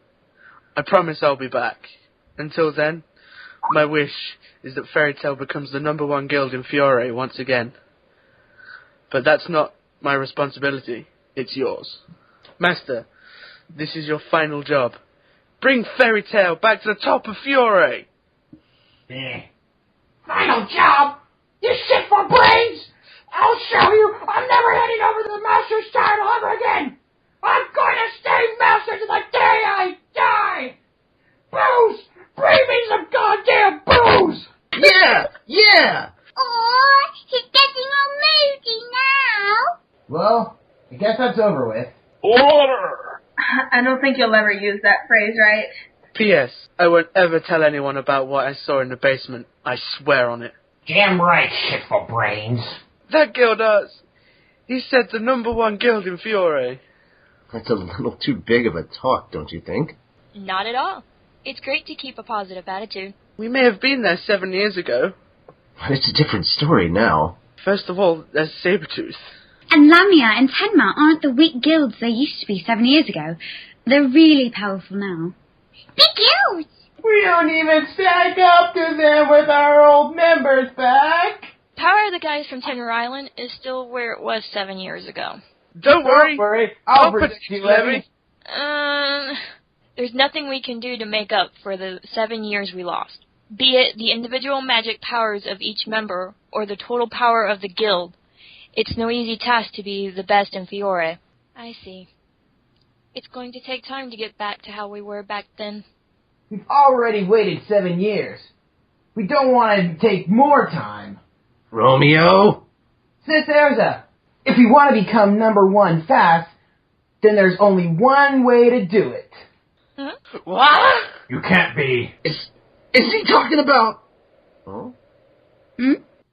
Speaker 1: I promise I'll be back. Until then, my wish is that Fairy Tale becomes the #1 guild in Fiore once again. But that's not my responsibility. It's yours. Master, this is your final job. Bring Fairy Tale back to the top of Fiore!
Speaker 8: Final job? You shit for brains? I'll show you. I'm never handing over the master's title ever again. I'm going to stay master to the day I die. Booze! Bring me some goddamn booze!
Speaker 2: Yeah!
Speaker 5: Aw, he's getting all moody now.
Speaker 8: Well, I guess that's over with.
Speaker 4: Order!
Speaker 7: I don't think you'll ever use that phrase, right?
Speaker 1: P.S. I won't ever tell anyone about what I saw in the basement. I swear on it.
Speaker 8: Damn right, shit for brains.
Speaker 1: That Gildarts. He said the #1 guild in Fiore.
Speaker 2: That's a little too big of a talk, don't you think?
Speaker 9: Not at all. It's great to keep a positive attitude.
Speaker 1: We may have been there 7 years ago.
Speaker 2: But it's a different story now.
Speaker 1: First of all, there's Sabretooth.
Speaker 10: And Lamia and Tenma aren't the weak guilds they used to be 7 years ago. They're really powerful now.
Speaker 5: Big guilds!
Speaker 8: We don't even stack up to them with our old members back.
Speaker 9: Power of the guys from Tenor Island is still where it was 7 years ago.
Speaker 1: Don't worry.
Speaker 8: I'll
Speaker 1: protect
Speaker 8: protect you,
Speaker 1: Levy.
Speaker 9: There's nothing we can do to make up for the 7 years we lost. Be it the individual magic powers of each member, or the total power of the guild. It's no easy task to be the best in Fiore. I see. It's going to take time to get back to how we were back then.
Speaker 8: We've already waited 7 years. We don't want to take more time.
Speaker 2: Romeo?
Speaker 8: Sis Erza, if you want to become #1 fast, then there's only one way to do it.
Speaker 9: Huh?
Speaker 1: What?
Speaker 8: You can't be.
Speaker 2: Is he talking about... Oh?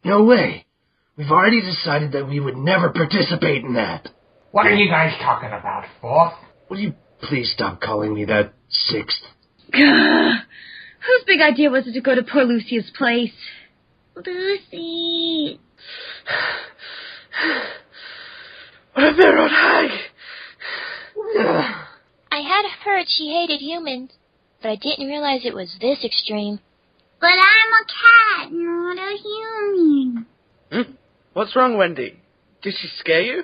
Speaker 2: No way. We've already decided that we would never participate in that.
Speaker 8: What are you guys talking about, Fourth?
Speaker 2: Will you please stop calling me that, Sixth?
Speaker 10: Whose big idea was it to go to poor Lucia's place?
Speaker 5: Lucy.
Speaker 1: What a very old hag.
Speaker 5: I had heard she hated humans, but I didn't realize it was this extreme. But I'm a cat, not a human.
Speaker 1: What's wrong, Wendy? Did she scare you?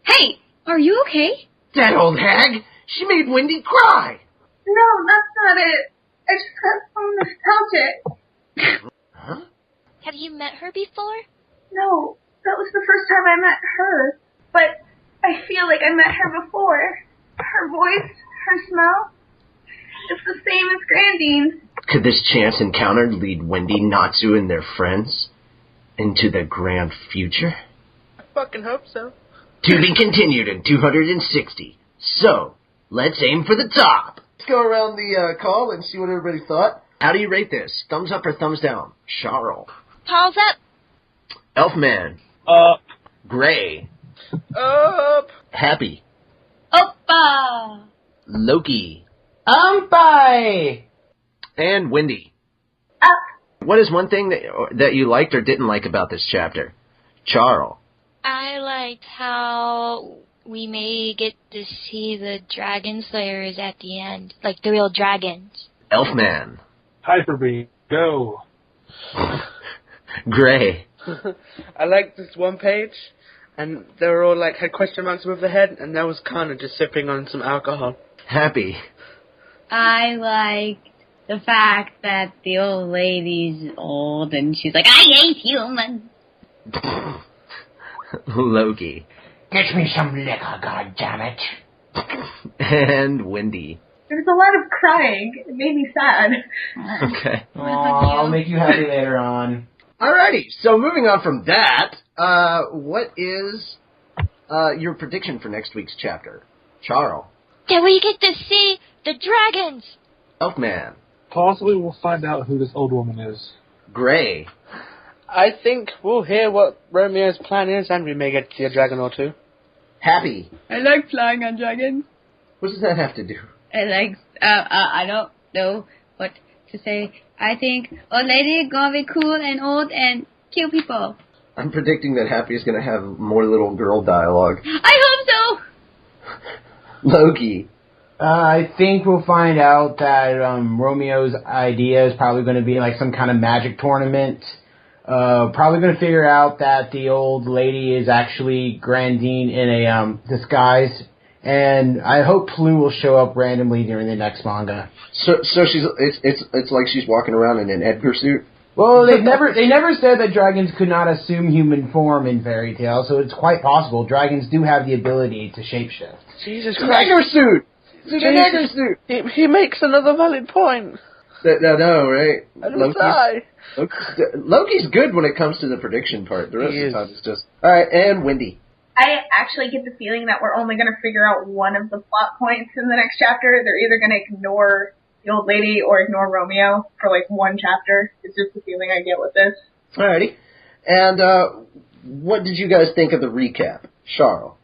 Speaker 10: Hey, are you okay?
Speaker 2: That old hag! She made Wendy cry!
Speaker 6: No, that's not it. I just got so nostalgic.
Speaker 2: Huh?
Speaker 9: Have you met her before?
Speaker 6: No, that was the first time I met her. But I feel like I met her before. Her voice, her smell, it's the same as Grandine's.
Speaker 2: Could this chance encounter lead Wendy, Natsu, and their friends into the grand future?
Speaker 1: I fucking hope so.
Speaker 2: To be continued in 260. So, let's aim for the top. Let's go around the call and see what everybody thought. How do you rate this? Thumbs up or thumbs down? Charle.
Speaker 9: Paul's up.
Speaker 2: Elfman.
Speaker 4: Up.
Speaker 2: Gray.
Speaker 1: Up.
Speaker 2: Happy.
Speaker 10: Oppa!
Speaker 2: Loki.
Speaker 3: Bye.
Speaker 2: And Wendy.
Speaker 6: Up.
Speaker 2: What is one thing that you liked or didn't like about this chapter? Charle.
Speaker 9: I liked how we may get to see the dragon slayers at the end. Like the real dragons.
Speaker 2: Elfman.
Speaker 4: Hyperbeam. Go.
Speaker 2: Gray.
Speaker 1: I liked this one page, and they were all like had question marks above their head, and that was kind of just sipping on some alcohol.
Speaker 2: Happy.
Speaker 10: I liked the fact that the old lady's old and she's like, I hate humans.
Speaker 2: Loki.
Speaker 8: Get me some liquor, goddammit.
Speaker 2: And Wendy.
Speaker 6: There was a lot of crying. It made me sad.
Speaker 2: Okay.
Speaker 3: I'll make you happy later on.
Speaker 2: Alrighty, so moving on from that, what is your prediction for next week's chapter? Charle.
Speaker 9: That we get to see the dragons.
Speaker 2: Elfman.
Speaker 4: Possibly we'll find out who this old woman is.
Speaker 2: Gray.
Speaker 1: I think we'll hear what Romeo's plan is, and we may get to see a dragon or two.
Speaker 2: Happy.
Speaker 10: I like flying on dragons.
Speaker 2: What does that have to do?
Speaker 10: I don't know what to say. I think old lady gonna be cool and old and kill people.
Speaker 2: I'm predicting that Happy is going to have more little girl dialogue.
Speaker 10: I hope so!
Speaker 2: Loki.
Speaker 3: I think we'll find out that Romeo's idea is probably going to be like some kind of magic tournament. Probably going to figure out that the old lady is actually Grandine in a disguise. And I hope Plume will show up randomly during the next manga.
Speaker 2: So it's like she's walking around in an Edgar suit?
Speaker 3: Well, they never said that dragons could not assume human form in fairy tale, so it's quite possible. Dragons do have the ability to shapeshift.
Speaker 1: Jesus
Speaker 2: It's an
Speaker 1: Christ.
Speaker 2: Edgar suit! It's an Edgar suit!
Speaker 1: He makes another valid point.
Speaker 2: No, right?
Speaker 1: I don't die.
Speaker 2: Loki's good when it comes to the prediction part. The rest
Speaker 1: He
Speaker 2: of
Speaker 1: is.
Speaker 2: the time it's just... Alright, and Wendy.
Speaker 6: I actually get the feeling that we're only going to figure out one of the plot points in the next chapter. They're either going to ignore the old lady or ignore Romeo for like one chapter. It's just the feeling I get with this.
Speaker 2: Alrighty. And what did you guys think of the recap? Charle.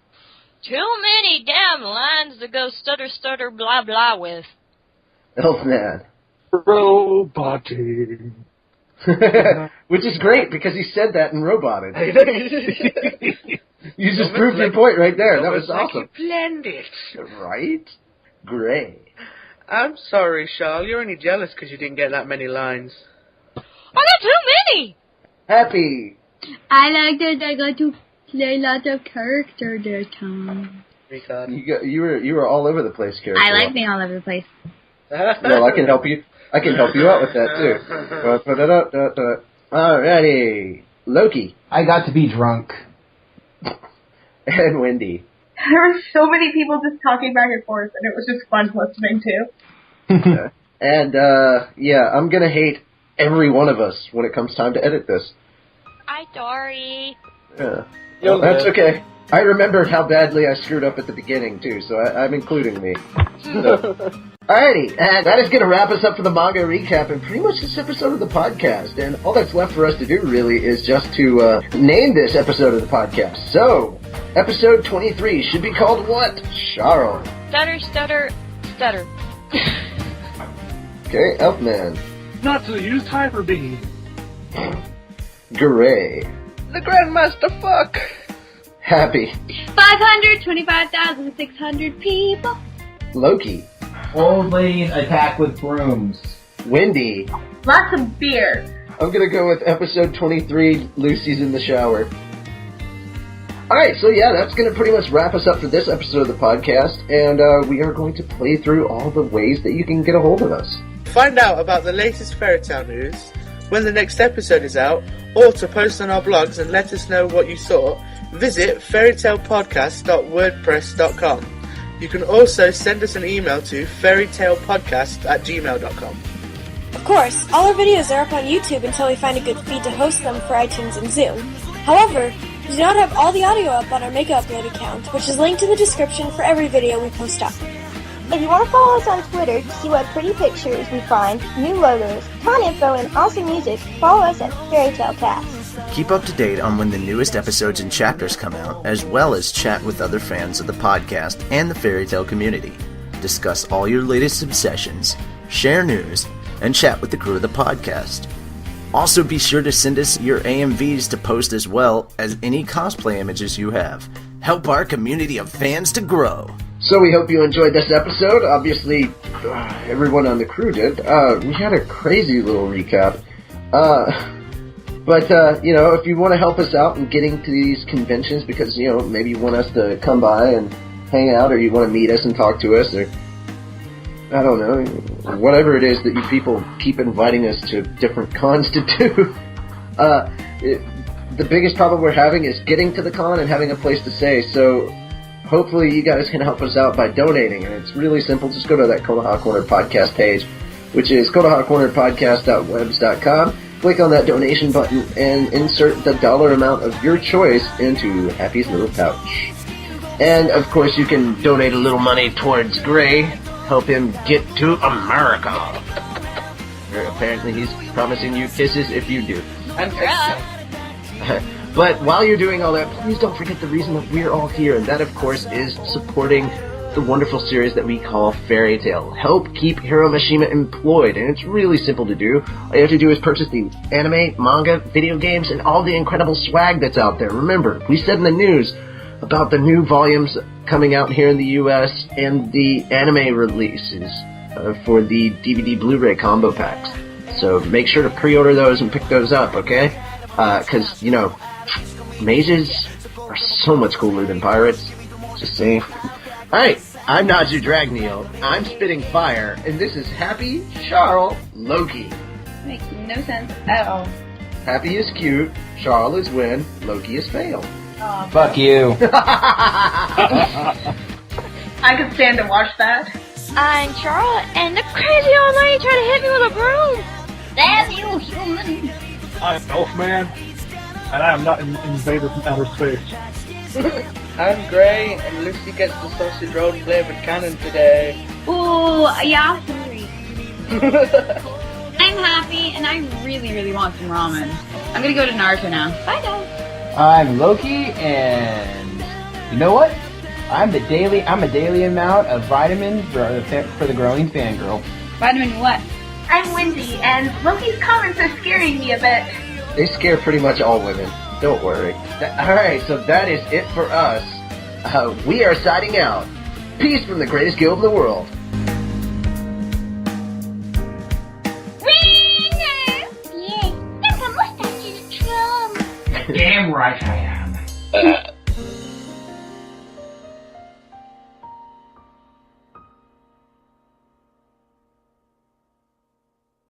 Speaker 9: Too many damn lines to go stutter, stutter, blah, blah with.
Speaker 2: Elfman.
Speaker 4: Roboting.
Speaker 2: Which is great, because he said that in Roboted. You just proved your point right there. That was awesome.
Speaker 1: Like you planned it.
Speaker 2: Right? Gray.
Speaker 1: I'm sorry, Charle. You're only jealous because you didn't get that many lines.
Speaker 9: I got too many!
Speaker 2: Happy.
Speaker 10: I like that I got to play lots of character this time.
Speaker 1: Ricardo.
Speaker 2: You were all over the place, character.
Speaker 10: I like being all over the place.
Speaker 2: Well, I can help you. I can help you out with that too. Alrighty, Loki
Speaker 3: I got to be drunk.
Speaker 2: and Wendy.
Speaker 6: There were so many people just talking back and forth, and it was just fun listening to.
Speaker 2: And yeah, I'm gonna hate every one of us when it comes time to edit this.
Speaker 9: Hi, Dory.
Speaker 2: Yeah, that's okay. I remembered how badly I screwed up at the beginning too, so I'm including me. So. Alrighty, and that is going to wrap us up for the manga recap and pretty much this episode of the podcast. And all that's left for us to do, really, is just to name this episode of the podcast. So, episode 23 should be called what? Charle.
Speaker 9: Stutter, stutter, stutter.
Speaker 2: Okay, Elfman.
Speaker 4: Not to use Hyperbeam.
Speaker 2: Gray.
Speaker 1: The Grandmaster fuck!
Speaker 2: Happy.
Speaker 10: 525,600 people.
Speaker 2: Loki.
Speaker 3: Old ladies attack with brooms.
Speaker 2: Wendy.
Speaker 6: Lots of beer.
Speaker 2: I'm gonna go with episode 23, Lucy's in the shower. Alright, so yeah, that's gonna pretty much wrap us up for this episode of the podcast, and we are going to play through all the ways that you can get a hold of us.
Speaker 1: Find out about the latest fairy tale news, when the next episode is out, or to post on our blogs and let us know what you thought, visit fairytalepodcast.wordpress.com. You can also send us an email to fairytalepodcast@gmail.com.
Speaker 7: Of course, all our videos are up on YouTube until we find a good feed to host them for iTunes and Zoom. However, we do not have all the audio up on our Mega Upload account, which is linked in the description for every video we post up.
Speaker 11: If you want to follow us on Twitter to see what pretty pictures we find, new logos, con info, and awesome music, follow us at FairyTaleCast.
Speaker 12: Keep up to date on when the newest episodes and chapters come out, as well as chat with other fans of the podcast and the Fairy Tale community. Discuss all your latest obsessions, share news, and chat with the crew of the podcast. Also be sure to send us your AMVs to post as well as any cosplay images you have. Help our community of fans to grow.
Speaker 2: So we hope you enjoyed this episode. Obviously, everyone on the crew did. We had a crazy little recap. But if you want to help us out in getting to these conventions because, maybe you want us to come by and hang out, or you want to meet us and talk to us, or I don't know, whatever it is that you people keep inviting us to different cons to do. The biggest problem we're having is getting to the con and having a place to stay, so hopefully you guys can help us out by donating, and it's really simple. Just go to that Konoha Corner podcast page, which is konohacornerpodcast.webs.com. Click on that donation button and insert the dollar amount of your choice into Happy's little pouch. And, of course, you can donate a little money towards Gray, help him get to America. Apparently he's promising you kisses if you do. But while you're doing all that, please don't forget the reason that we're all here, and that, of course, is supporting the wonderful series that we call Fairy Tale. Help keep Hiro Mashima employed, and it's really simple to do. All you have to do is purchase the anime, manga, video games, and all the incredible swag that's out there. Remember, we said in the news about the new volumes coming out here in the U.S. and the anime releases for the DVD Blu-ray combo packs. So make sure to pre-order those and pick those up, okay? Because, mages are so much cooler than pirates. Just saying. Alright, I'm Naju Dragneel, I'm spitting fire, and this is Happy, Charle, Loki.
Speaker 10: Makes no sense at all.
Speaker 2: Happy is cute, Charle is win, Loki is fail.
Speaker 3: Fuck you.
Speaker 6: I could stand to watch that.
Speaker 9: I'm Charle, and the crazy old lady tried to hit me with a broom.
Speaker 11: Damn you, human!
Speaker 4: I'm Elfman, and I am not an invader from outer space.
Speaker 1: I'm Gray, and Lucy gets the sausage roll flavored cannon today.
Speaker 10: Ooh, yeah, I'm hungry. I'm happy, and I really, really want some ramen. I'm gonna go to Naruto now. Bye, guys.
Speaker 3: I'm Loki, and you know what? I'm a daily amount of vitamin for the growing fangirl.
Speaker 10: Vitamin what?
Speaker 6: I'm Wendy, and Loki's comments are scaring me a bit.
Speaker 2: They scare pretty much all women. Don't worry. Alright, so that is it for us. We are signing out. Peace from the greatest guild in the world.
Speaker 11: Yes, there's a mustache in a drum.
Speaker 8: Damn right I am.